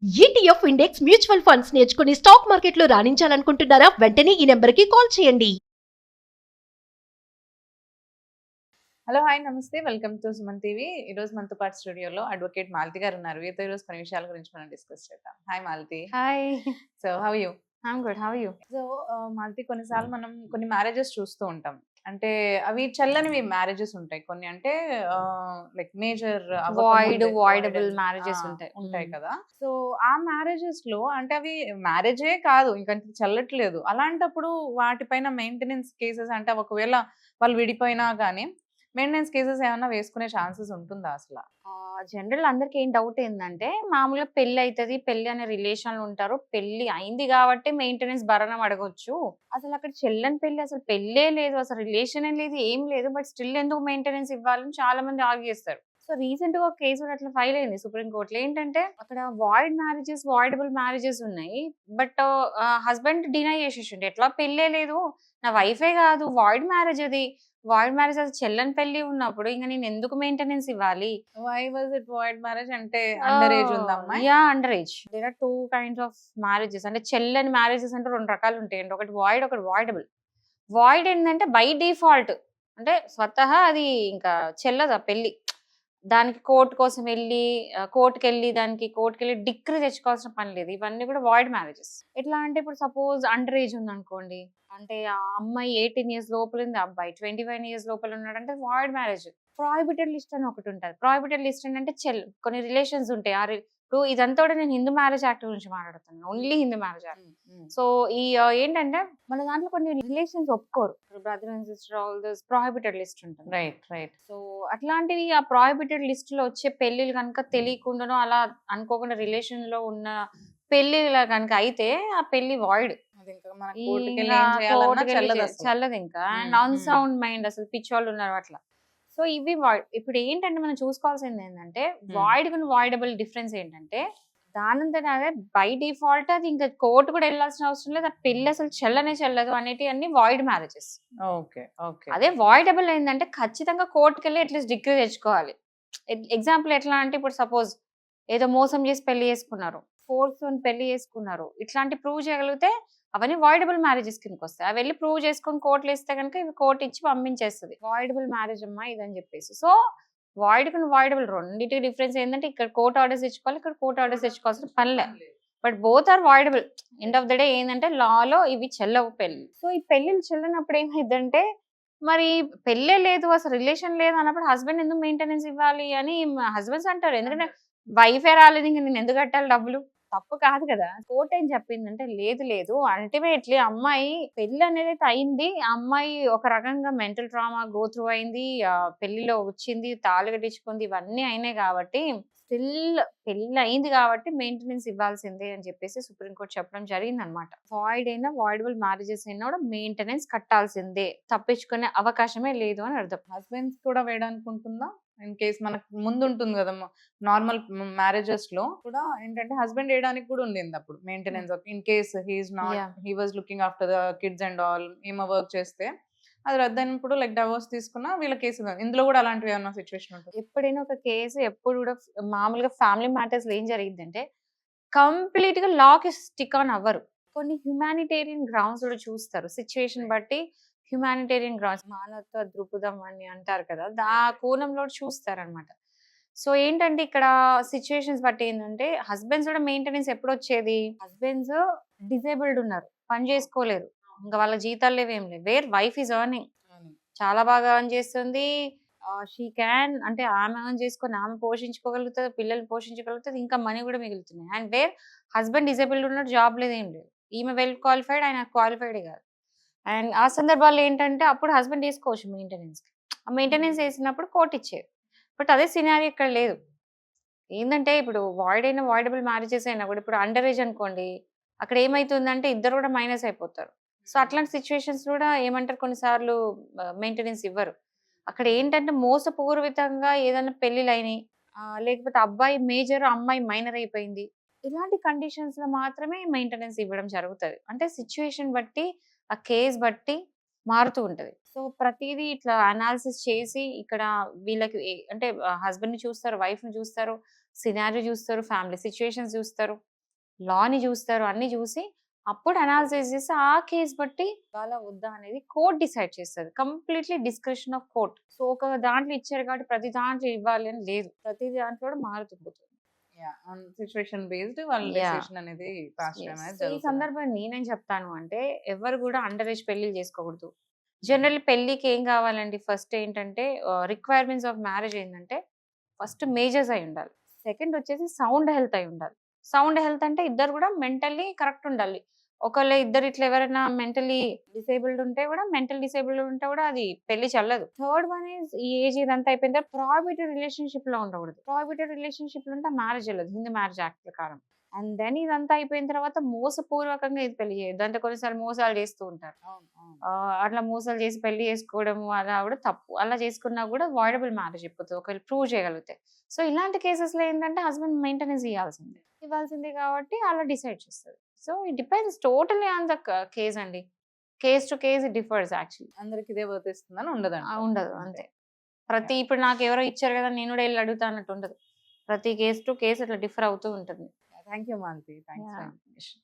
ETF index mutual funds నేర్చుకుని stock మార్కెట్లో రాణించాలనుకుంటున్నారా? వెంటనే ఈ నెంబర్కి కాల్ చేయండి. హలో హాయ్ నమస్తే వెల్కమ్ టు సుమన్ టీవీ. ఈరోజు మనతో పాటు స్టూడియోలో అడ్వకేట్ మాలతి గారు ఉన్నారు. వీరితో ఈరోజు కొన్ని విషయాల గురించి మనం డిస్కస్ చేద్దాం. Hi Malathi. Hi. So how you? I'm good. How are you? So Malathi, కొన్నిసార్లు మనం కొన్ని మ్యారేజెస్ చూస్తూ ఉంటాం. అంటే అవి చల్లనివి మ్యారేజెస్ ఉంటాయి. కొన్ని అంటే లైక్ మేజర్ వాయిడబుల్ మ్యారేజెస్ ఉంటాయి. ఉంటాయి కదా. సో ఆ మ్యారేజెస్ లో అంటే అవి మ్యారేజే కాదు, ఇంకా చల్లట్లేదు. అలాంటప్పుడు వాటిపైన మెయింటెనెన్స్ కేసెస్ అంటే ఒకవేళ వాళ్ళు విడిపోయినా కానీ మెయింటెనెన్స్ కేసెస్ ఏమైనా వేసుకునే ఛాన్సెస్ ఉంటుందా అసలు? జనరల్ అందరికి ఏం డౌట్ ఏంటంటే, మామూలుగా పెళ్లి అవుతుంది, పెళ్లి అనే రిలేషన్ ఉంటారు, పెళ్లి అయింది కాబట్టి మెయింటెనెన్స్ భరణం అడగొచ్చు. అసలు అక్కడ చెల్లని పెళ్లి, అసలు పెళ్ళే లేదు, అసలు రిలేషన్ లేదు, ఏం లేదు, బట్ స్టిల్ ఎందుకు మెయింటెనెన్స్ ఇవ్వాలని చాలా మంది ఆర్గ్యూ చేస్తారు. సో రీసెంట్ గా ఒక కేసు కూడా అట్లా ఫైల్ అయింది సుప్రీం కోర్టులో. ఏంటంటే అక్కడ వాయిడబుల్ మ్యారేజెస్ ఉన్నాయి, బట్ హస్బెండ్ డినై చేసేసిండు. ఎట్లా పెళ్ళే లేదు, నా వైఫే కాదు, వాయిడ్ మ్యారేజ్ అది. వాయిడ్ మ్యారేజ్ అది చెల్లని పెళ్లి ఉన్నప్పుడు ఇంకా నేను ఎందుకు మెయింటెనెన్స్ ఇవ్వాలి? Why was it void marriage? అంటే అండర్ ఏజ్ ఉందా అమ్మాయి? Yeah, under age. There are 2 kinds of marriages. అంటే చెల్లని మ్యారేజెస్ అంటే 2 రకాలు ఉంటాయండి. ఒకటి వాయిడ్, ఒకటి వాయిడబుల్. వాయిడ్ ఏంటంటే బై డిఫాల్ట్, అంటే స్వతహా అది ఇంకా చెల్లదు ఆ పెళ్లి. దానికి కోర్టు కోసం వెళ్ళి కోర్టుకెళ్ళి డిగ్రీ తెచ్చుకోవాల్సిన పని లేదు. ఇవన్నీ కూడా వాయిడ్ మ్యారేజెస్. ఎట్లా అంటే ఇప్పుడు సపోజ్ అండర్ ఏజ్ ఉంది అనుకోండి, అంటే ఆ అమ్మాయి 18 years లోపల ఉంది, అబ్బాయి 25 years లోపల ఉన్నాడు, అంటే వాయిడ్ మ్యారేజ్. ప్రాహిబిటెడ్ లిస్ట్ అని ఒకటి ఉంటుంది. ప్రాహిబిటెడ్ లిస్ట్ ఏంటంటే కొన్ని రిలేషన్స్ ఉంటాయి. ఇప్పుడు ఇదంతా కూడా నేను హిందూ మ్యారేజ్ యాక్ట్ గురించి మాట్లాడుతున్నాను, only Hindu marriage act. So ఈ ఏంటంటే మన దాంట్లో కొన్ని రిలేషన్స్ ఒప్పుకోరు. Brother and sister all this prohibited list ఉంటుంది. రైట్. సో అట్లాంటివి ఆ ప్రాహిబిటెడ్ లిస్ట్ లో వచ్చే పెళ్లిలు కనుక తెలియకుండానో అలా అనుకోకుండా రిలేషన్ లో ఉన్న పెళ్లిలా కనుక అయితే ఆ పెళ్లి వాయిడ్. చల్లదు ఇంకా. అండ్ అన్సౌండ్ మైండ్, అసలు పిచ్చోళ్ళు ఉన్నారు అట్లా. సో ఇవి వాయిడ్. ఇప్పుడు ఏంటంటే మనం చూసుకోవాల్సింది ఏంటంటే వాయిడ్ కు వాయిడబుల్ డిఫరెన్స్ ఏంటంటే, దానంతట అదే బై డిఫాల్ట్ అది ఇంకా కోర్టు కూడా వెళ్ళాల్సిన అవసరం లేదు, ఆ పెళ్లి అసలు చెల్లదు అనేటి అన్ని వాయిడ్ మ్యారేజెస్. అదే వాయిడబుల్ ఏంటంటే ఖచ్చితంగా కోర్టుకి వెళ్ళి అట్లీస్ట్ డిగ్రీ తెచ్చుకోవాలి. ఎగ్జాంపుల్ ఎట్లా అంటే, ఇప్పుడు సపోజ్ ఏదో మోసం చేసి పెళ్లి చేసుకున్నారు, ఫోర్స్ పెళ్లి చేసుకున్నారు, ఇట్లాంటి ప్రూవ్ చేయగలిగితే అవన్నీ వాయిడబుల్ మ్యారేజెస్ కిందకి వస్తాయి. అవి వెళ్ళి ప్రూవ్ చేసుకొని కోర్టులో ఇస్తే కనుక ఇవి కోర్టు ఇచ్చి పంపించేస్తుంది, వాయిడబుల్ మ్యారేజ్ అమ్మా ఇదని చెప్పేసి. సో వాయిడ్ కు వాయిడబుల్ రెండింటికి డిఫరెన్స్ ఏంటంటే, ఇక్కడ కోర్ట్ ఆర్డర్స్ తెచ్చుకోవాలి, ఇక్కడ కోర్ట్ ఆర్డర్స్ తెచ్చుకోవాల్సిన పనిలే, but both are voidable. End of the day ఏంటంటే లాలో ఇవి చెల్లవు పెళ్లి. సో ఈ పెళ్లిళ్ళు చెల్లనప్పుడు ఏమైందంటే, మరి పెళ్ళే లేదు, అసలు రిలేషన్ లేదు అన్నప్పుడు హస్బెండ్ ఎందుకు మెయింటెనెన్స్ ఇవ్వాలి అని హస్బెండ్స్ అంటారు. ఎందుకంటే వైఫే రాలేదు, ఇంకా నేను ఎందుకు కట్టాలి డబ్బులు? తప్పు కాదు కదా. కోర్ట్ ఏం చెప్పిందంటే, లేదు అల్టిమేట్లీ అమ్మాయి పెళ్లి అనేది అయింది, ఆ అమ్మాయి ఒక రకంగా మెంటల్ ట్రామా గో త్రూ అయింది, పెళ్లిలో వచ్చింది, తాళి కట్టించుకుంది, ఇవన్నీ అయినాయి కాబట్టి స్టిల్ పెళ్లి అయింది కాబట్టి మెయింటెనెన్స్ ఇవ్వాల్సిందే అని చెప్పేసి సుప్రీంకోర్టు చెప్పడం జరిగింది అనమాట. వాయిడ్ అయినా వాయిడబుల్ మ్యారేజెస్ అయినా కూడా మెయింటెనెన్స్ కట్టాల్సిందే, తప్పించుకునే అవకాశమే లేదు అని అర్థం. హస్బెండ్స్ కూడా వేయడానికి ఉంటుందా? ఇన్ కేస్ మనకు ముందు ఉంటుంది కదా, నార్మల్ మ్యారేజెస్ లో కూడా ఏంటంటే హస్బెండ్ వేయడానికి కూడా ఉండింది అప్పుడు maintenance. In case he was looking after the kids and all, ఏమో వర్క్ చేస్తే అది రద్దయినప్పుడు లైక్ డైవోర్స్ తీసుకున్నా వీళ్ళ కేసు ఇందులో కూడా అలాంటివి ఏమన్నా సిచ్యువేషన్ ఉంటుంది? ఎప్పుడైనా ఒక కేసు ఎప్పుడు కూడా మామూలుగా ఫ్యామిలీ మ్యాటర్స్ లో ఏం జరిగిందంటే, కంప్లీట్ గా లాకి స్టిక్ ఆన్ అవ్వరు. కొన్ని హ్యుమానిటేరియన్ గ్రౌండ్స్ కూడా చూస్తారు, సిచ్యువేషన్ బట్టి. హ్యుమానిటేరియన్ గ్రౌండ్స్, మానవత్వ దృక్పథం అని అంటారు కదా, ఆ కోణంలో చూస్తారనమాట. సో ఏంటంటే ఇక్కడ సిచ్యువేషన్స్ బట్టి ఏంటంటే, హస్బెండ్స్ కూడా మెయింటెనెన్స్ ఎప్పుడు వచ్చేది, హస్బెండ్స్ డిజేబుల్డ్ ఉన్నారు, పని చేసుకోలేరు, ఇంకా వాళ్ళ జీతాలు లేవేం లేవు. వేర్ వైఫ్ ఈజ్ ఎర్నింగ్, చాలా బాగా ఎర్న్ చేస్తుంది, షీ క్యాన్, అంటే ఆమె ఎర్న్ చేసుకొని ఆమె పోషించుకోగలుగుతుంది, పిల్లల్ని పోషించగలుగుతుంది, ఇంకా మనీ కూడా మిగులుతున్నాయి. అండ్ వేర్ హస్బెండ్ డిజేబుల్డ్ ఉన్నాడు, జాబ్ లేదు, ఏం లేదు, ఈమె వెల్ క్వాలిఫైడ్, ఆయన క్వాలిఫైడ్ కాదు. అండ్ ఆ సందర్భాల్లో ఏంటంటే అప్పుడు హస్బెండ్ తీసుకోవచ్చు మెయింటెనెన్స్. ఆ మెయింటెనెన్స్ వేసినప్పుడు కోర్టు ఇచ్చేది. బట్ అదే సినారీ ఇక్కడ లేదు. ఏంటంటే ఇప్పుడు వాయిడబుల్ మ్యారేజెస్ అయినా కూడా, ఇప్పుడు అండర్ ఏజ్ అనుకోండి, అక్కడ ఏమైతుందంటే ఇద్దరు కూడా మైనస్ అయిపోతారు. సో అట్లాంటి సిచ్యువేషన్స్ కూడా ఏమంటారు, కొన్నిసార్లు మెయింటెనెన్స్ ఇవ్వరు. అక్కడ ఏంటంటే మోసపూర్వితంగా ఏదైనా పెళ్లిళ్ళు అయినాయి, లేకపోతే అబ్బాయి మేజర్, అమ్మాయి మైనర్ అయిపోయింది, ఇలాంటి కండిషన్స్ లో మాత్రమే మెయింటెనెన్స్ ఇవ్వడం జరుగుతుంది. అంటే సిచ్యువేషన్ బట్టి, ఆ కేస్ బట్టి మారుతూ ఉంటది. సో ప్రతిదీ ఇట్లా అనాలిసిస్ చేసి ఇక్కడ వీళ్ళకి అంటే హస్బెండ్ ని చూస్తారు, వైఫ్ ని చూస్తారు, సినారియో చూస్తారు, ఫ్యామిలీ సిచ్యువేషన్స్ చూస్తారు. లాని చూస్తారు, అన్ని చూసి అప్పుడు అనాలిసిస్ చేసి ఆ కేసు బట్టి ఇవ్వాలా వద్దా అనేది కోర్ట్ డిసైడ్ చేస్తుంది. Completely description of court. So ఒక దాంట్లో ఇచ్చారు కాబట్టి ప్రతి దాంట్లో ఇవ్వాలి అని లేదు, ప్రతి దాంట్లో కూడా మారుతుంటుంది. సిచ్యువేషన్ బేస్డ్ వాళ్ళ Yeah. డెసిషన్ అనేది పాస్ చేయడం అనేది సో ఈ జరుగుతుంది. సందర్భంగా నేనేం చెప్తాను అంటే ఎవరు కూడా అండర్ ఏజ్ పెళ్లిళ్ళు చేసుకోకూడదు. జనరల్ పెళ్లికి ఏం కావాలండి, ఫస్ట్ ఏంటంటే రిక్వైర్మెంట్స్ ఆఫ్ మ్యారేజ్ ఏంటంటే ఫస్ట్ మేజర్స్ అయి ఉండాలి, సెకండ్ వచ్చేసి సౌండ్ హెల్త్ అయి ఉండాలి. సౌండ్ హెల్త్ అంటే ఇద్దరు కూడా మెంటల్లీ కరెక్ట్ ఉండాలి. ఒకళ్ళ ఇద్దరు ఇట్లా ఎవరైనా మెంటలీ డిసేబుల్డ్ ఉంటే కూడా, మెంటల్ డిసేబుల్డ్ ఉంటే కూడా అది పెళ్లి చల్లదు. థర్డ్ వన్ ఈజ్ ఈ ఏజ్ ఇదంతా అయిపోయిన తర్వాత ప్రాహిబిటెడ్ రిలేషన్షిప్ లో ఉండకూడదు. ప్రాహిబిటెడ్ రిలేషన్షిప్ లో ఉంటే మ్యారేజ్ వెళ్ళదు హిందూ మ్యారేజ్ యాక్ట్ ప్రకారం. అండ్ దెన్ ఇదంతా అయిపోయిన తర్వాత మోసపూర్వకంగా ఇది పెళ్లి చేయొద్దు. అంటే కొన్నిసార్లు మోసాలు చేస్తూ ఉంటారు. అవును, అవును. అట్లా మోసాలు చేసి పెళ్లి చేసుకోవడం అలా కూడా తప్పు. అలా చేసుకున్నా కూడా వాయిడబుల్ మ్యారేజ్ అయిపోతుంది ఒకవేళ ప్రూవ్ చేయగలిగితే. సో ఇలాంటి కేసెస్ లో ఏంటంటే హస్బెండ్ మెయింటెనెన్స్ ఇవ్వాల్సిందే కాబట్టి అలా డిసైడ్ చేస్తారు. So it depends totally on the case అండి. Case to case it differs actually. అందరికి ఇదే వర్తిస్తుందని ఉండదండి. ఉండదు అంతే. ప్రతి ఇప్పుడు నాకు ఎవరో ఇచ్చారు కదా నేను కూడా వెళ్ళి అడుగుతా అన్నట్టు ఉండదు. ప్రతి కేస్ టు కేస్ అట్లా డిఫర్ అవుతూ ఉంటుంది. Thank you Malathi, thanks Yeah. For information.